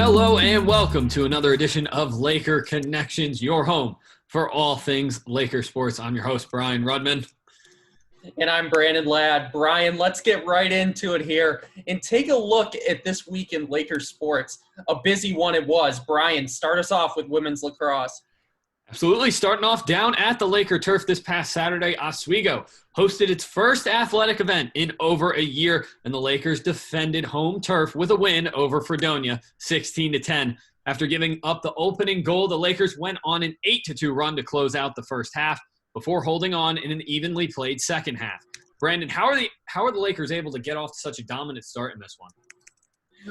Hello and welcome to another edition of Laker Connections, your home for all things Laker sports. I'm your host, Brian Rudman. And I'm Brandon Ladd. Brian, let's get right into it here and take a look at this week in Laker sports. A busy one it was. Brian, start us off with women's lacrosse. Absolutely. Starting off down at the Laker turf this past Saturday, Oswego hosted its first athletic event in over a year, and the Lakers defended home turf with a win over Fredonia, 16-10. After giving up the opening goal, the Lakers went on an 8-2 run to close out the first half before holding on in an evenly played second half. Brandon, how are the Lakers able to get off to such a dominant start in this one?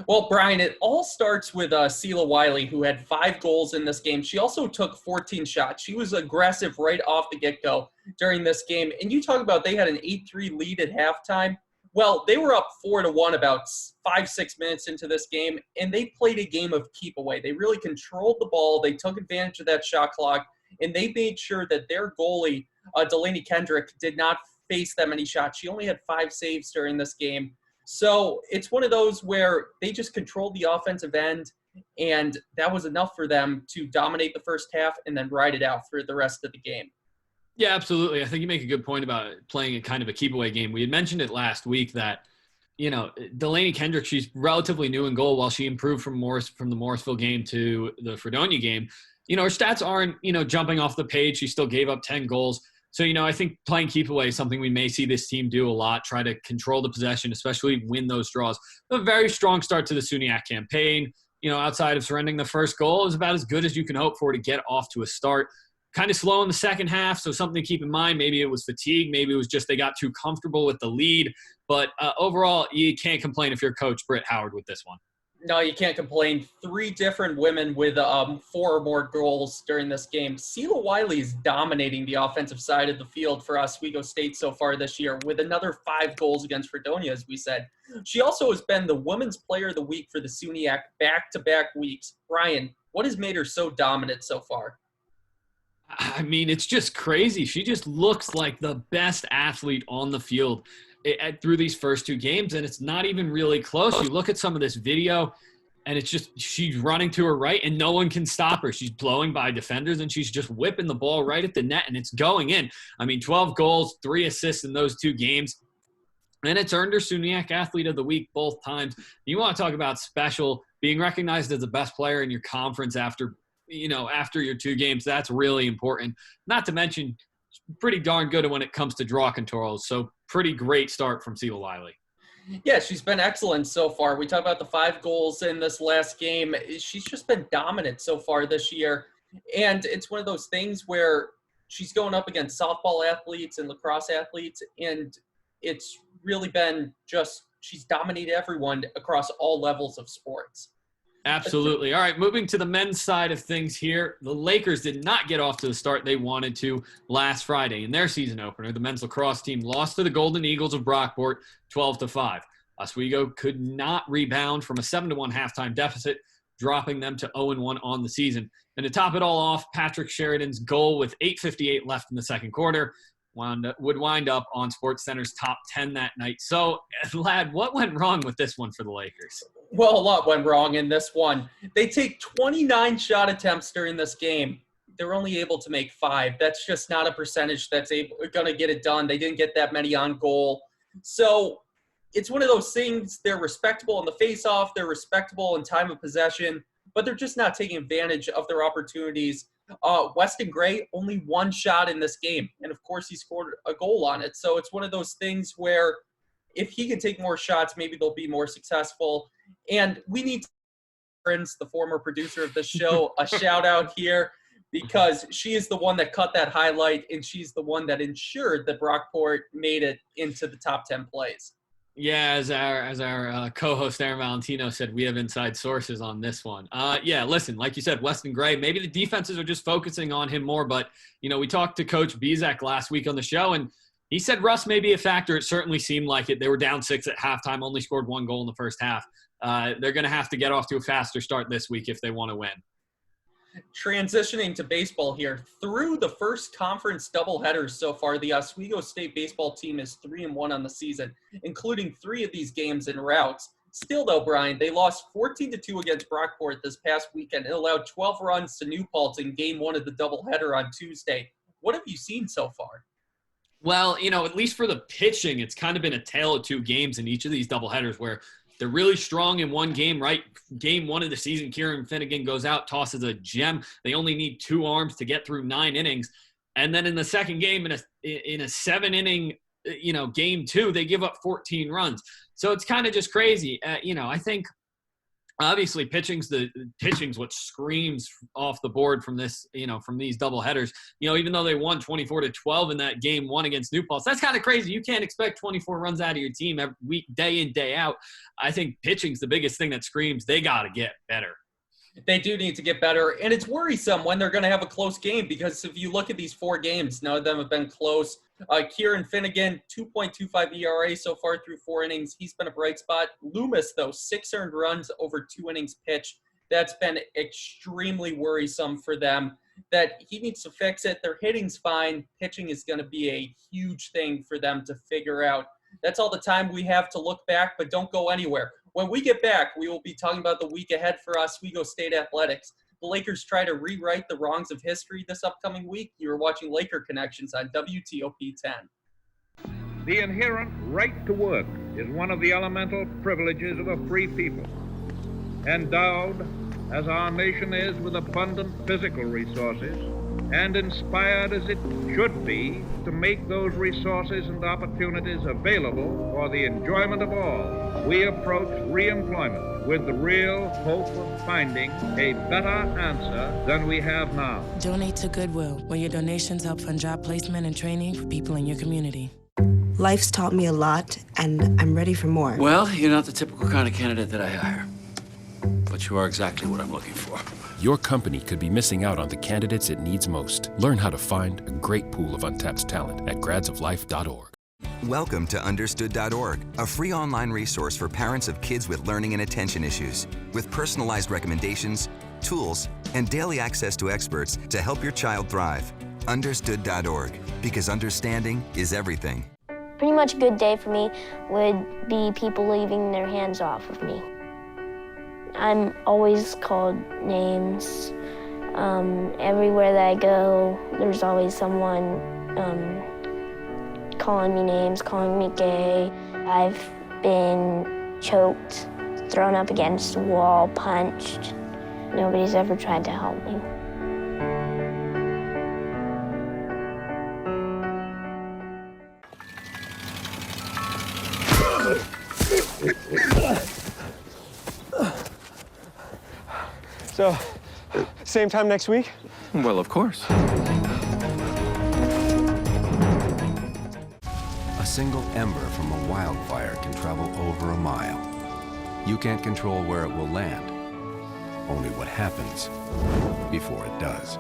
Well, Brian, it all starts with Sela Wiley, who had 5 goals in this game. She also took 14 shots. She was aggressive right off the get-go during this game. And you talk about they had an 8-3 lead at halftime. Well, they were up 4-1 about 5-6 minutes into this game, and they played a game of keep away. They really controlled the ball. They took advantage of that shot clock, and they made sure that their goalie, Delaney Kendrick, did not face that many shots. She only had 5 saves during this game. So it's one of those where they just controlled the offensive end, and that was enough for them to dominate the first half and then ride it out for the rest of the game. Yeah, absolutely. I think you make a good point about playing a kind of a keep-away game. We had mentioned it last week that, Delaney Kendrick, she's relatively new in goal while she improved from the Morrisville game to the Fredonia game. Her stats aren't, jumping off the page. She still gave up 10 goals. So, I think playing keep away is something we may see this team do a lot, try to control the possession, especially win those draws. A very strong start to the Suniac campaign. Outside of surrendering the first goal, is about as good as you can hope for to get off to a start. Kind of slow in the second half, so something to keep in mind. Maybe it was fatigue. Maybe it was just they got too comfortable with the lead. But overall, you can't complain if you're Coach Britt Howard with this one. No, you can't complain. 3 different women with 4 or more goals during this game. Sela Wiley is dominating the offensive side of the field for Oswego State so far this year with another 5 goals against Fredonia, as we said. She also has been the Women's Player of the Week for the SUNYAC back-to-back weeks. Brian, what has made her so dominant so far? I mean, it's just crazy. She just looks like the best athlete on the field through these first 2 games, and it's not even really close. You look at some of this video, and it's just she's running to her right, and no one can stop her. She's blowing by defenders, and she's just whipping the ball right at the net, and it's going in. I mean, 12 goals, 3 assists in those 2 games, and it's earned her SUNYAC Athlete of the Week both times. You want to talk about special, being recognized as the best player in your conference after your 2 games. That's really important. Not to mention, pretty darn good when it comes to draw controls. So pretty great start from Sela Wiley. Yeah, she's been excellent so far. We talk about the 5 goals in this last game. She's just been dominant so far this year. And it's one of those things where she's going up against softball athletes and lacrosse athletes, and it's really been just she's dominated everyone across all levels of sports. Absolutely. All right, moving to the men's side of things here. The Lakers did not get off to the start they wanted to last Friday. In their season opener, the men's lacrosse team lost to the Golden Eagles of Brockport 12-5. Oswego could not rebound from a 7-1 halftime deficit, dropping them to 0-1 on the season. And to top it all off, Patrick Sheridan's goal with 8:58 left in the second quarter would wind up on SportsCenter's top 10 that night. So, Ladd, what went wrong with this one for the Lakers? Well, a lot went wrong in this one. They take 29 shot attempts during this game. They're only able to make 5. That's just not a percentage that's going to get it done. They didn't get that many on goal. So it's one of those things. They're respectable in the face-off. They're respectable in time of possession, but they're just not taking advantage of their opportunities. Weston Gray, only 1 shot in this game, and of course he scored a goal on it. So it's one of those things where if he can take more shots, maybe they'll be more successful. And we need Prince, the former producer of the show, a shout out here because she is the one that cut that highlight, and she's the one that ensured that Brockport made it into the top 10 plays. Yeah, as our co-host Aaron Valentino said, we have inside sources on this one. Yeah, listen, like you said, Weston Gray, maybe the defenses are just focusing on him more, but, we talked to Coach Bizek last week on the show, and he said Russ may be a factor. It certainly seemed like it. They were down 6 at halftime, only scored 1 goal in the first half. They're going to have to get off to a faster start this week if they want to win. Transitioning to baseball here, through the first conference doubleheaders so far, the Oswego State baseball team is 3-1 on the season, including 3 of these games in routes. Still, though, Brian, they lost 14-2 against Brockport this past weekend and allowed 12 runs to New Paltz in game one of the doubleheader on Tuesday. What have you seen so far? Well, at least for the pitching, it's kind of been a tale of two games in each of these doubleheaders where they're really strong in one game, right? Game one of the season, Kieran Finnegan goes out, tosses a gem. They only need 2 arms to get through 9 innings. And then in the second game, in a 7-inning, game 2, they give up 14 runs. So it's kind of just crazy. I think obviously pitching's what screams off the board from this, from these double headers. Even though they won 24-12 in that game 1 against New Paltz, that's kind of crazy. You can't expect 24 runs out of your team every week, day in, day out. I think pitching's the biggest thing that screams they got to get better. They do need to get better, and it's worrisome when they're going to have a close game because if you look at these 4 games, none of them have been close. Kieran Finnegan, 2.25 ERA so far through 4 innings. He's been a bright spot. Loomis, though, 6 earned runs over 2 innings pitched. That's been extremely worrisome for them. That he needs to fix it. Their hitting's fine. Pitching is going to be a huge thing for them to figure out. That's all the time we have to look back, but don't go anywhere. When we get back, we will be talking about the week ahead for Oswego State Athletics. The Lakers try to rewrite the wrongs of history this upcoming week. You're watching Laker Connections on WTOP 10. The inherent right to work is one of the elemental privileges of a free people. Endowed, as our nation is, with abundant physical resources, and inspired as it should be to make those resources and opportunities available for the enjoyment of all, we approach reemployment with the real hope of finding a better answer than we have now. Donate to Goodwill, where your donations help fund job placement and training for people in your community. Life's taught me a lot, and I'm ready for more. Well, you're not the typical kind of candidate that I hire, but you are exactly what I'm looking for. Your company could be missing out on the candidates it needs most. Learn how to find a great pool of untapped talent at gradsoflife.org. Welcome to Understood.org, a free online resource for parents of kids with learning and attention issues, with personalized recommendations, tools, and daily access to experts to help your child thrive. Understood.org, because understanding is everything. Pretty much a good day for me would be people leaving their hands off of me. I'm always called names. Everywhere that I go, there's always someone calling me names, calling me gay. I've been choked, thrown up against a wall, punched. Nobody's ever tried to help me. So, same time next week? Well, of course. A single ember from a wildfire can travel over a mile. You can't control where it will land, only what happens before it does.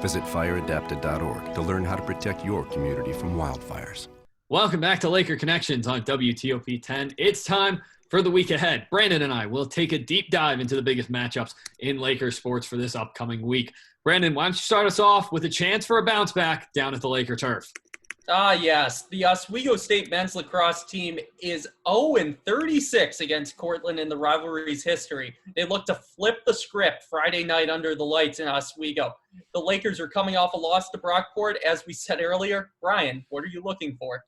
Visit fireadapted.org to learn how to protect your community from wildfires. Welcome back to Laker Connections on WTOP 10. It's time for the week ahead. Brandon and I will take a deep dive into the biggest matchups in Laker sports for this upcoming week. Brandon, why don't you start us off with a chance for a bounce back down at the Laker turf? Yes. The Oswego State men's lacrosse team is 0-36 against Cortland in the rivalry's history. They look to flip the script Friday night under the lights in Oswego. The Lakers are coming off a loss to Brockport, as we said earlier. Brian, what are you looking for?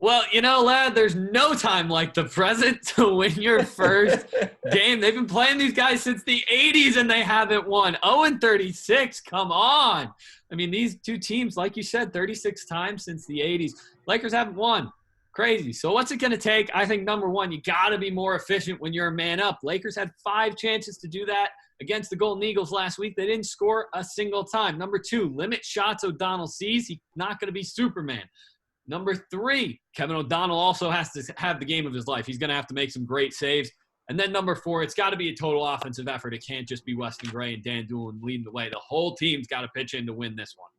Well, lad, there's no time like the present to win your first game. They've been playing these guys since the 80s, and they haven't won. 0-36, come on. I mean, these two teams, like you said, 36 times since the 80s. Lakers haven't won. Crazy. So what's it going to take? I think, number one, you got to be more efficient when you're a man up. Lakers had 5 chances to do that against the Golden Eagles last week. They didn't score a single time. Number 2, limit shots O'Donnell sees. He's not going to be Superman. Number 3, Kevin O'Donnell also has to have the game of his life. He's going to have to make some great saves. And then number 4, it's got to be a total offensive effort. It can't just be Weston Gray and Dan Doolan leading the way. The whole team's got to pitch in to win this one.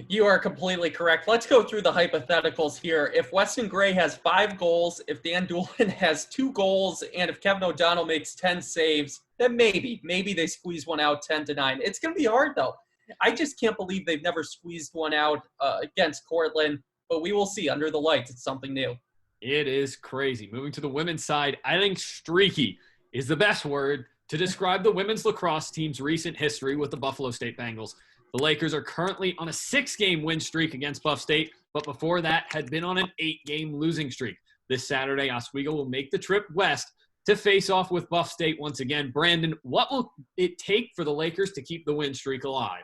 You are completely correct. Let's go through the hypotheticals here. If Weston Gray has 5 goals, if Dan Doolan has 2 goals, and if Kevin O'Donnell makes 10 saves, then maybe they squeeze one out 10-9. It's going to be hard, though. I just can't believe they've never squeezed one out against Cortland. But we will see. Under the lights, it's something new. It is crazy. Moving to the women's side, I think streaky is the best word to describe the women's lacrosse team's recent history with the Buffalo State Bengals. The Lakers are currently on a 6-game win streak against Buff State, but before that had been on an 8-game losing streak. This Saturday, Oswego will make the trip west to face off with Buff State once again. Brandon, what will it take for the Lakers to keep the win streak alive?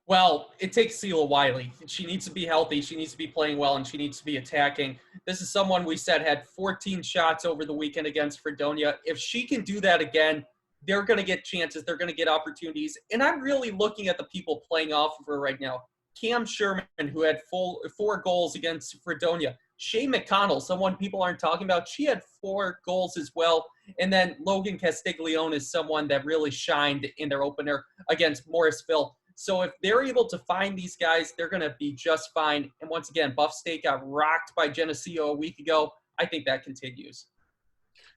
Well, it takes Celia Wiley. She needs to be healthy. She needs to be playing well, and she needs to be attacking. This is someone we said had 14 shots over the weekend against Fredonia. If she can do that again, they're going to get chances. They're going to get opportunities. And I'm really looking at the people playing off of her right now. Cam Sherman, who had 4 goals against Fredonia. Shay McConnell, someone people aren't talking about. She had 4 goals as well. And then Logan Castiglione is someone that really shined in their opener against Morrisville. So if they're able to find these guys, they're going to be just fine. And once again, Buff State got rocked by Geneseo a week ago. I think that continues.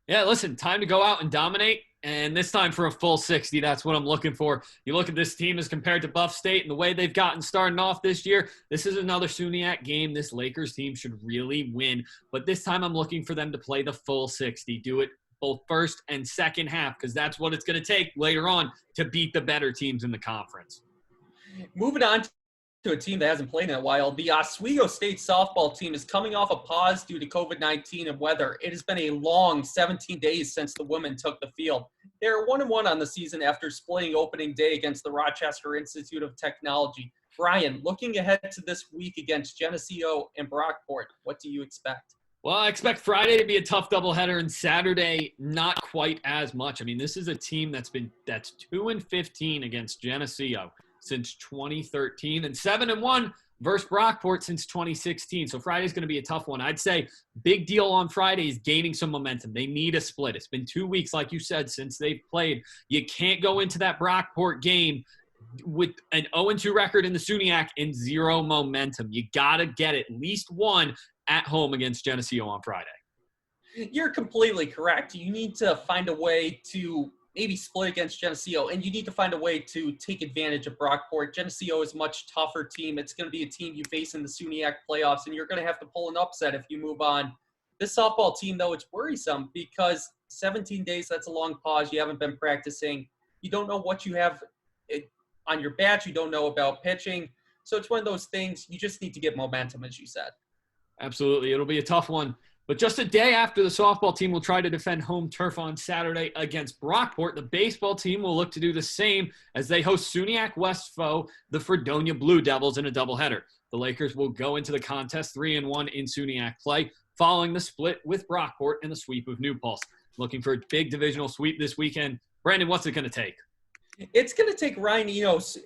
Yeah, listen, time to go out and dominate. And this time for a full 60, that's what I'm looking for. You look at this team as compared to Buff State and the way they've gotten starting off this year. This is another SUNYAC game this Lakers team should really win. But this time I'm looking for them to play the full 60. Do it both first and second half, because that's what it's going to take later on to beat the better teams in the conference. Moving on to a team that hasn't played in a while, the Oswego State softball team is coming off a pause due to COVID-19 and weather. It has been a long 17 days since the women took the field. They're 1-1 on the season after splitting opening day against the Rochester Institute of Technology. Brian, looking ahead to this week against Geneseo and Brockport, what do you expect? Well, I expect Friday to be a tough doubleheader and Saturday not quite as much. I mean, this is a team that's 2-15 against Geneseo since 2013 and 7-1 versus Brockport since 2016. So Friday's going to be a tough one. I'd say big deal on Friday is gaining some momentum. They need a split. It's been 2 weeks, like you said, since they've played. You can't go into that Brockport game with an 0-2 record in the SUNYAC and 0 momentum. You got to get at least one at home against Geneseo on Friday. You're completely correct. You need to find a way to maybe split against Geneseo, and you need to find a way to take advantage of Brockport. Geneseo is a much tougher team. It's going to be a team you face in the SUNYAC playoffs, and you're going to have to pull an upset if you move on. This softball team, though, it's worrisome because 17 days, that's a long pause. You haven't been practicing. You don't know what you have on your bat. You don't know about pitching. So it's one of those things. You just need to get momentum, as you said. Absolutely. It'll be a tough one. But just a day after the softball team will try to defend home turf on Saturday against Brockport, the baseball team will look to do the same as they host SUNYAC West foe, the Fredonia Blue Devils, in a doubleheader. The Lakers will go into the contest 3-1 in SUNYAC play, following the split with Brockport and the sweep of New Paltz. Looking for a big divisional sweep this weekend. Brandon, what's it going to take? It's going to take Ryan Enos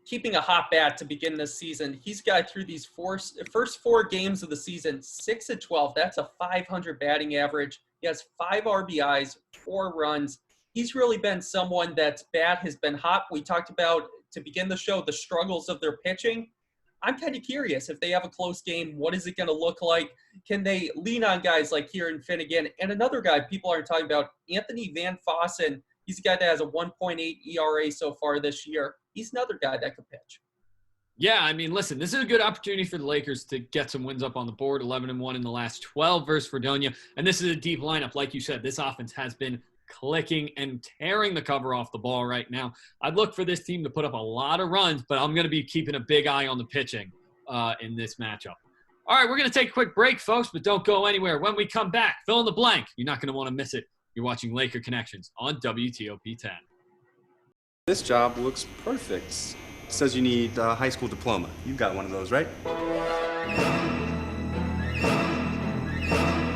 keeping a hot bat to begin this season. He's got through these first 4 games of the season, 6-12. That's a .500 batting average. He has 5 RBIs, 4 runs. He's really been someone that's bat has been hot. We talked about, to begin the show, the struggles of their pitching. I'm kind of curious if they have a close game, what is it going to look like? Can they lean on guys like Kieran Finnegan? And another guy people aren't talking about, Anthony Van Fossen. He's a guy that has a 1.8 ERA so far this year. He's another guy that could pitch. Yeah, I mean, listen, this is a good opportunity for the Lakers to get some wins up on the board, 11-1 in the last 12 versus Fredonia. And this is a deep lineup. Like you said, this offense has been clicking and tearing the cover off the ball right now. I'd look for this team to put up a lot of runs, but I'm going to be keeping a big eye on the pitching in this matchup. All right, we're going to take a quick break, folks, but don't go anywhere. When we come back, fill in the blank. You're not going to want to miss it. You're watching Laker Connections on WTOP 10. This job looks perfect. It says you need a high school diploma. You've got one of those, right?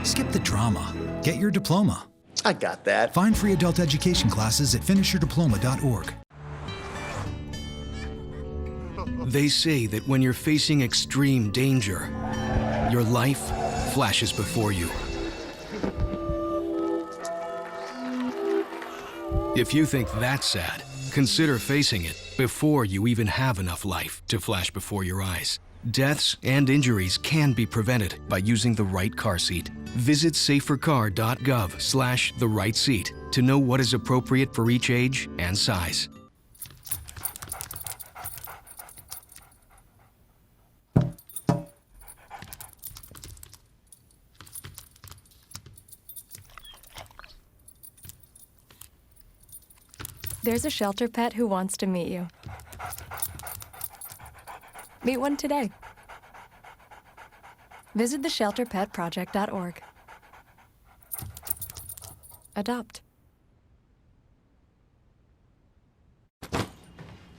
Skip the drama. Get your diploma. I got that. Find free adult education classes at finishyourdiploma.org. They say that when you're facing extreme danger, your life flashes before you. If you think that's sad, consider facing it before you even have enough life to flash before your eyes. Deaths and injuries can be prevented by using the right car seat. Visit safercar.gov/the-right-seat to know what is appropriate for each age and size. There's a shelter pet who wants to meet you. Meet one today. Visit theshelterpetproject.org. Adopt.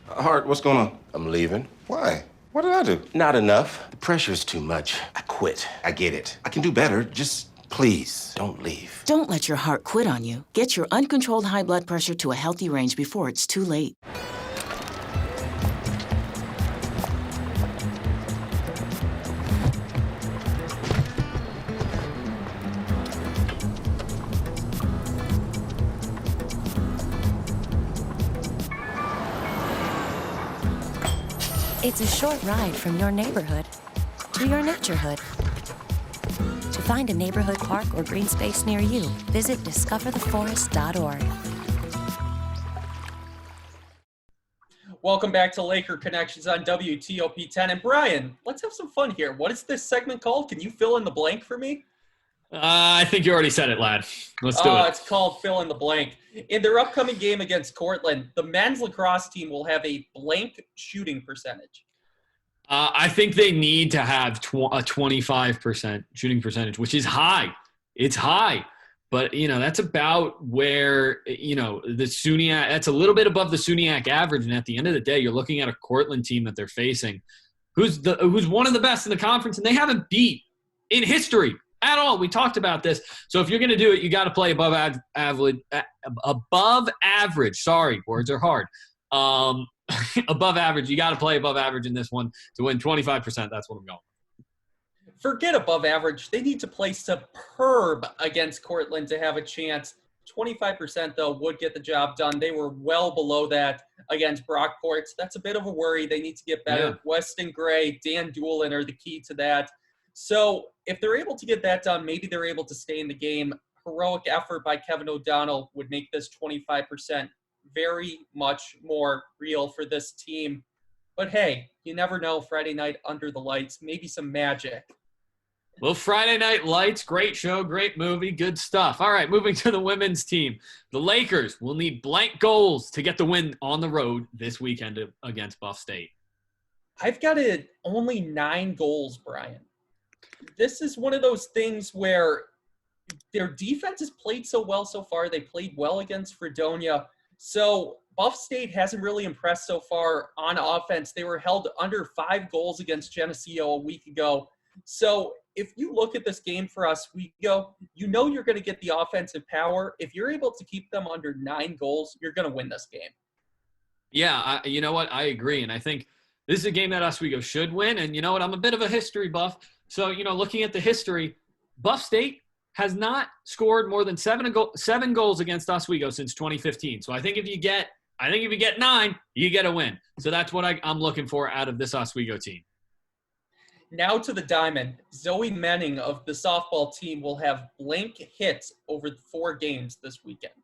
Hart, what's going on? I'm leaving. Why? What did I do? Not enough. The pressure's too much. I quit. I get it. I can do better. Just please don't leave. Don't let your heart quit on you. Get your uncontrolled high blood pressure to a healthy range before it's too late. It's a short ride from your neighborhood to your naturehood. To find a neighborhood park or green space near you, visit discovertheforest.org. Welcome back to Laker Connections on WTOP 10. And Brian, let's have some fun here. What is this segment called? Can you fill in the blank for me? I think you already said it, lad. Let's do it. It's called Fill in the Blank. In their upcoming game against Cortland, the men's lacrosse team will have a blank shooting percentage. I think they need to have a 25% shooting percentage, which is high. It's high. But, that's about where, the SUNYAC – that's a little bit above the SUNYAC average. And at the end of the day, you're looking at a Cortland team that they're facing who's one of the best in the conference, and they haven't beat in history at all. We talked about this. So if you're going to do it, you got to play above average. Sorry, words are hard. Above average. You got to play above average in this one to win 25%. That's what I'm going. Forget above average. They need to play superb against Cortland to have a chance. 25%, though, would get the job done. They were well below that against Brockport. That's a bit of a worry. They need to get better. Yeah. Weston Gray, Dan Doolin are the key to that. So if they're able to get that done, maybe they're able to stay in the game. Heroic effort by Kevin O'Donnell would make this 25% very much more real for this team. But hey, you never know. Friday night under the lights, maybe some magic. Well, Friday Night Lights, great show, great movie, good stuff. All right, moving to the women's team. The Lakers will need blank goals to get the win on the road this weekend against Buff State. I've got it only 9 goals, Brian. This is one of those things where their defense has played so well so far. They played well against Fredonia. So Buff State hasn't really impressed so far on offense. They were held under 5 goals against Geneseo a week ago. So if you look at this game for us, you're going to get the offensive power. If you're able to keep them under 9 goals, you're going to win this game. Yeah, you know what? I agree. And I think this is a game that Oswego should win. And you know what? I'm a bit of a history buff. So, looking at the history, Buff State has not scored more than 7 goals against Oswego since 2015. So I think if you get 9, you get a win. So that's what I'm looking for out of this Oswego team. Now to the diamond. Zoe Menning of the softball team will have blank hits over 4 games this weekend.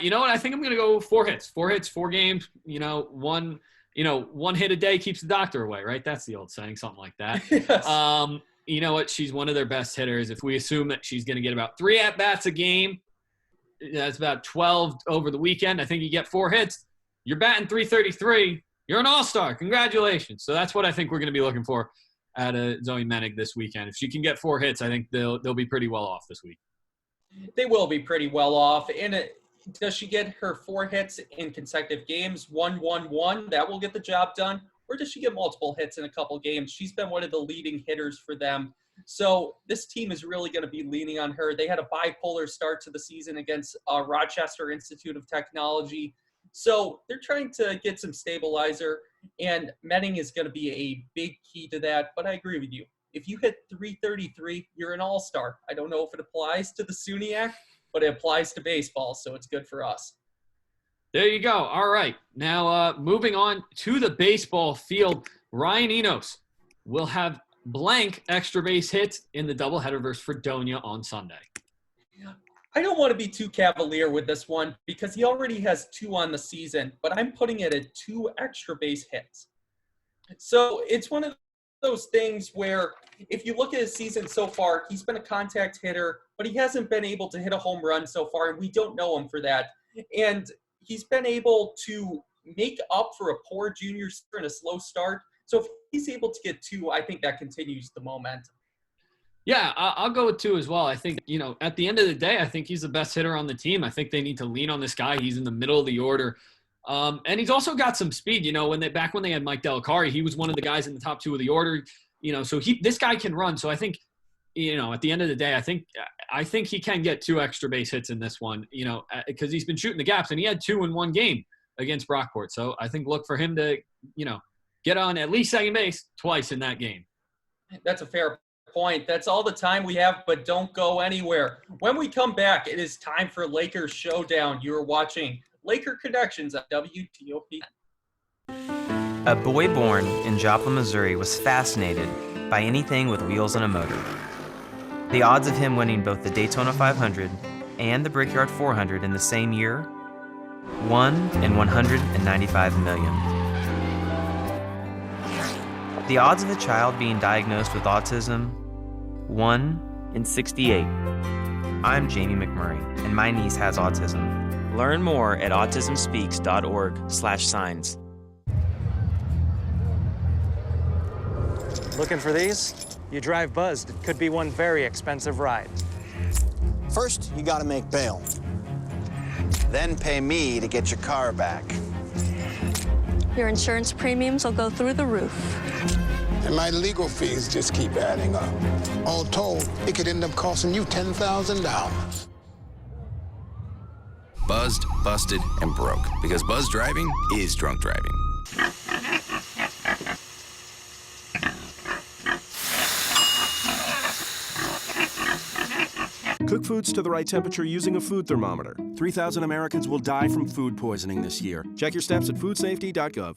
You know what? I think I'm going to go 4 hits. 4 hits, 4 games. One hit a day keeps the doctor away, right? That's the old saying, something like that. Yes. You know what? She's one of their best hitters. If we assume that she's going to get about 3 at-bats a game, that's about 12 over the weekend. I think you get 4 hits. You're batting .333. You're an all-star. Congratulations. So that's what I think we're going to be looking for out of Zoe Menning this weekend. If she can get 4 hits, I think they'll be pretty well off this week. They will be pretty well off. And does she get her 4 hits in consecutive games, 1-1-1? That will get the job done. Or does she get multiple hits in a couple games? She's been one of the leading hitters for them. So this team is really going to be leaning on her. They had a bipolar start to the season against Rochester Institute of Technology. So they're trying to get some stabilizer, and Menning is going to be a big key to that. But I agree with you. If you hit .333, you're an all-star. I don't know if it applies to the SUNYAC, but it applies to baseball, so it's good for us. There you go. All right. Now, moving on to the baseball field, Ryan Enos will have blank extra base hits in the doubleheader versus Fredonia on Sunday. I don't want to be too cavalier with this one because he already has 2 on the season, but I'm putting it at 2 extra base hits. So it's one of those things where if you look at his season so far, he's been a contact hitter, but he hasn't been able to hit a home run so far, and we don't know him for that. And he's been able to make up for a poor junior year and a slow start. So if he's able to get 2, I think that continues the momentum. Yeah, I'll go with 2 as well. I think, at the end of the day, I think he's the best hitter on the team. I think they need to lean on this guy. He's in the middle of the order. And he's also got some speed. When they had Mike Delicari, he was one of the guys in the top 2 of the order. So this guy can run. So I think, at the end of the day, I think he can get 2 extra base hits in this one, because he's been shooting the gaps, and he had 2 in one game against Brockport. So I think look for him to, get on at least second base twice in that game. That's a fair point. That's all the time we have, but don't go anywhere. When we come back, it is time for Lakers Showdown. You are watching Laker Connections at WTOP. A boy born in Joplin, Missouri was fascinated by anything with wheels and a motor. The odds of him winning both the Daytona 500 and the Brickyard 400 in the same year? 1 in 195 million. The odds of a child being diagnosed with autism? 1 in 68. I'm Jamie McMurray, and my niece has autism. Learn more at autismspeaks.org/signs. Looking for these? You drive Buzzed. It could be one very expensive ride. First, you gotta make bail. Then pay me to get your car back. Your insurance premiums will go through the roof. And my legal fees just keep adding up. All told, it could end up costing you $10,000. Buzzed, busted, and broke. Because buzz driving is drunk driving. Cook foods to the right temperature using a food thermometer. 3,000 Americans will die from food poisoning this year. Check your steps at foodsafety.gov.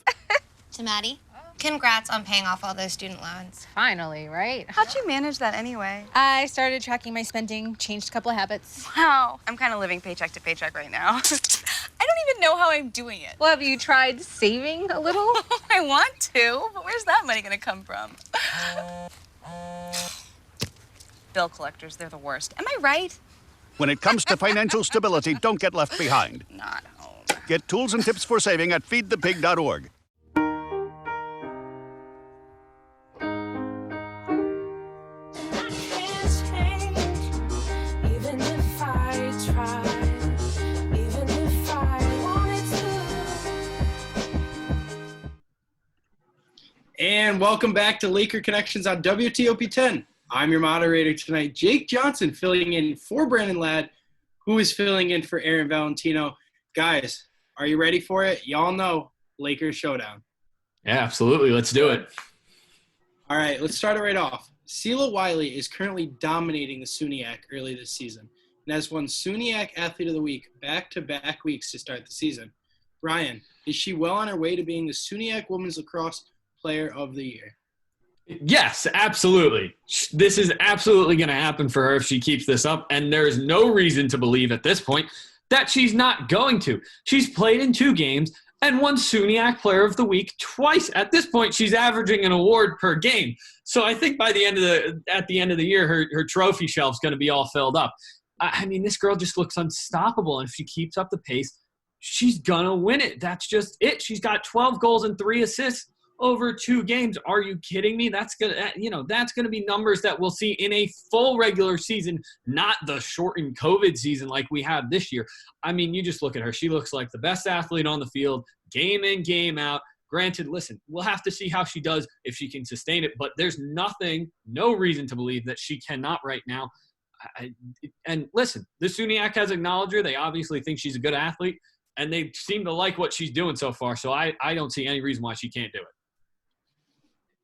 To Maddie, congrats on paying off all those student loans. Finally, right? How'd you manage that anyway? I started tracking my spending, changed a couple of habits. Wow, I'm kind of living paycheck to paycheck right now. I don't even know how I'm doing it. Well, have you tried saving a little? I want to, but where's that money gonna come from? Bill collectors, they're the worst. Am I right? When it comes to financial stability, don't get left behind. Not home. Get tools and tips for saving at feedthepig.org. And welcome back to Laker Connections on WTOP 10. I'm your moderator tonight, Jake Johnson, filling in for Brandon Ladd, who is filling in for Aaron Valentino. Guys, are you ready for it? Y'all know Lakers Showdown. Yeah, absolutely. Let's do it. All right, let's start it right off. Sela Wiley is currently dominating the SUNYAC early this season and has won SUNYAC Athlete of the Week back-to-back weeks to start the season. Brian, is she well on her way to being the SUNYAC Women's Lacrosse Player of the Year? Yes, absolutely. This is absolutely going to happen for her if she keeps this up, and there's no reason to believe at this point that she's not going to. She's played in 2 games and won SUNYAC Player of the Week twice. At this point, she's averaging an award per game. So I think by the end of the year, her trophy shelf's going to be all filled up. I mean, this girl just looks unstoppable, and if she keeps up the pace, she's going to win it. That's just it. She's got 12 goals and 3 assists over 2 games. Are you kidding me? That's gonna be numbers that we'll see in a full regular season, not the shortened COVID season like we have this year. I mean, you just look at her. She looks like the best athlete on the field, game in, game out. Granted, listen, we'll have to see how she does if she can sustain it, but there's no reason to believe that she cannot right now. And listen, the SUNYAC has acknowledged her. They obviously think she's a good athlete, and they seem to like what she's doing so far, so I don't see any reason why she can't do it.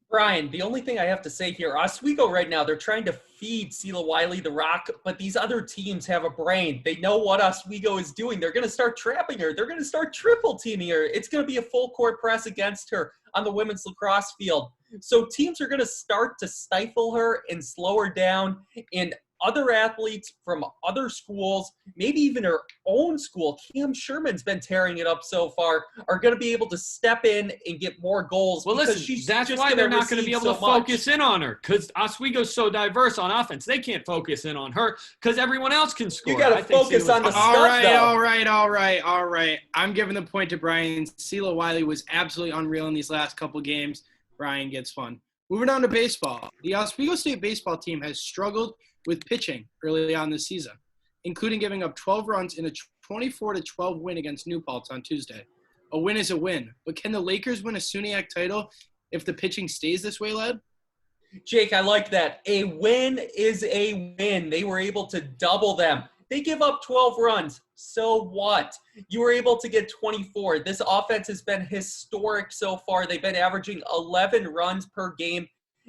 Brian, the only thing I have to say here, Oswego right now, they're trying to feed Sela Wiley the rock, but these other teams have a brain. They know what Oswego is doing. They're going to start trapping her. They're going to start triple teaming her. It's going to be a full court press against her on the women's lacrosse field. So teams are going to start to stifle her and slow her down. And other athletes from other schools, maybe even her own school, Cam Sherman's been tearing it up so far, are going to be able to step in and get more goals. Well, because listen, she's that's just why they're not going to be able to receive so much. focus in on her, because Oswego's so diverse on offense. They can't focus in on her because everyone else can score. You got to focus on the stuff, All right. I'm giving the point to Brian. Sela Wiley was absolutely unreal in these last couple games. Brian gets one. Moving on to baseball. The Oswego State baseball team has struggled with pitching early on this season, including giving up 12 runs in a 24-12 win against New Paltz on Tuesday. A win is a win, but can the Lakers win a SUNYAC title if the pitching stays this way, lad? Jake, I like that. A win is a win. They were able to double them. They give up 12 runs. So what? You were able to get 24. This offense has been historic so far. They've been averaging 11 runs per game.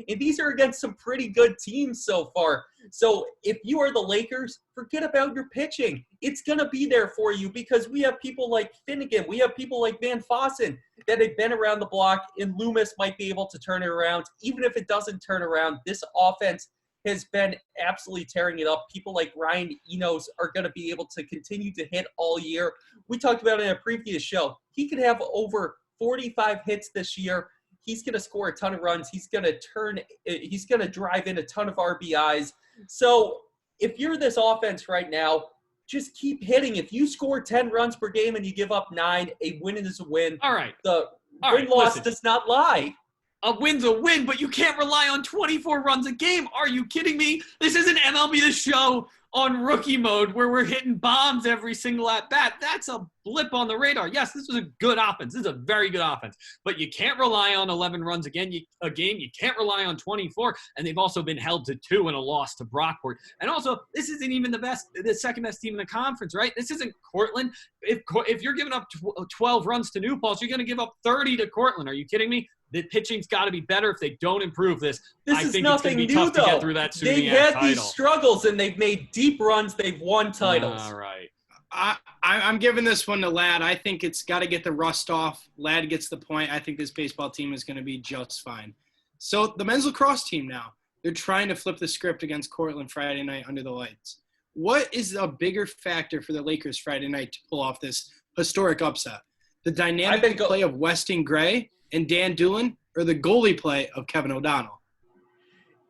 And these are against some pretty good teams so far. So if you are the Lakers, forget about your pitching. It's going to be there for you because we have people like Finnegan. We have people like Van Fossen that have been around the block, and Loomis might be able to turn it around. Even if it doesn't turn around, this offense has been absolutely tearing it up. People like Ryan Enos are going to be able to continue to hit all year. We talked about it in a previous show. He could have over 45 hits this year. He's going to score a ton of runs. He's going to drive in a ton of RBIs. So if you're this offense right now, just keep hitting. If you score 10 runs per game and you give up 9, a win is a win. All right. The win-loss does not lie. A win's a win, but you can't rely on 24 runs a game. Are you kidding me? This isn't MLB The Show on rookie mode where we're hitting bombs every single at-bat. That's a blip on the radar. Yes, this was a good offense. This is a very good offense. But you can't rely on 11 runs a game. You can't rely on 24. And they've also been held to 2 in a loss to Brockport. And also, this isn't even the second-best team in the conference, right? This isn't Cortland. If you're giving up 12 runs to New Paltz, you're going to give up 30 to Cortland. Are you kidding me? The pitching's got to be better if they don't improve this. I think it's going to be tough to get through that SUNYAC They've had title. these struggles, and they've made deep runs. They've won titles. All right. I'm giving this one to Lad. I think it's got to get the rust off. Lad gets the point. I think this baseball team is going to be just fine. So the men's lacrosse team now, they're trying to flip the script against Cortland Friday night under the lights. What is a bigger factor for the Lakers Friday night to pull off this historic upset? The dynamic play of Weston Gray and Dan Doolin, or the goalie play of Kevin O'Donnell?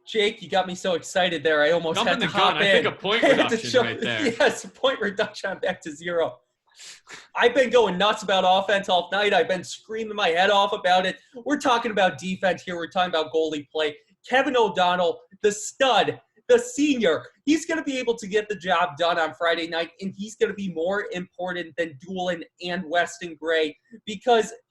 Jake, you got me so excited there. I almost had to hop in. I think a point reduction right there. Yes, a point reduction. I'm back to 0. I've been going nuts about offense all night. I've been screaming my head off about it. We're talking about defense here. We're talking about goalie play. Kevin O'Donnell, the stud, the senior, he's going to be able to get the job done on Friday night, and he's going to be more important than Doolin and Weston Gray because –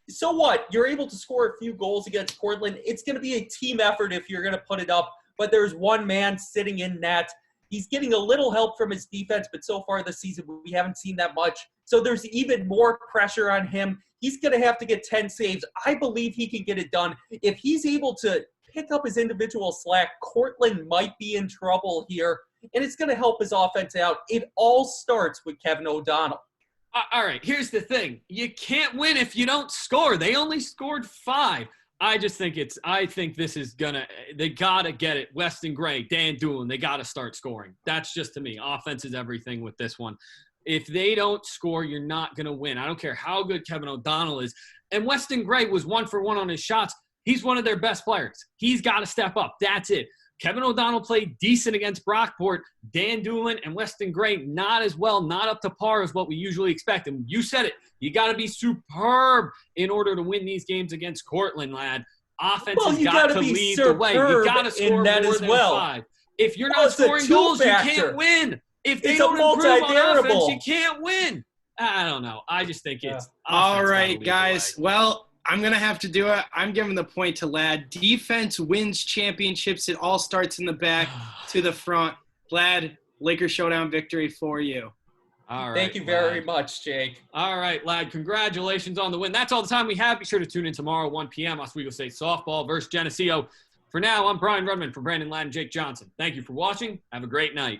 so what? You're able to score a few goals against Portland. It's going to be a team effort if you're going to put it up, but there's one man sitting in net. He's getting a little help from his defense, but so far this season we haven't seen that much. So there's even more pressure on him. He's going to have to get 10 saves. I believe he can get it done. If he's able to pick up his individual slack, Cortland might be in trouble here, and it's going to help his offense out. It all starts with Kevin O'Donnell. All right, here's the thing. You can't win if you don't score. They only scored 5. I think this is they got to get it. Weston Gray, Dan Doolin, they got to start scoring. That's just to me. Offense is everything with this one. If they don't score, you're not going to win. I don't care how good Kevin O'Donnell is. And Weston Gray was 1 for 1 on his shots. He's one of their best players. He's got to step up. That's it. Kevin O'Donnell played decent against Brockport. Dan Doolin and Weston Gray, not as well, not up to par as what we usually expect. And you said it. You got to be superb in order to win these games against Cortland, lad. Offense has got to lead the way. You got to score more than 5. If you're not scoring goals, you can't win. If they don't improve on offense, you can't win. I don't know. I just think it's all right, guys. Well, I'm going to have to do it. I'm giving the point to Lad. Defense wins championships. It all starts in the back to the front. Lad, Lakers showdown victory for you. All right. Thank you very much, Jake. All right, Lad. Congratulations on the win. That's all the time we have. Be sure to tune in tomorrow, 1 p.m. Oswego State softball versus Geneseo. For now, I'm Brian Rudman for Brandon Ladd and Jake Johnson. Thank you for watching. Have a great night.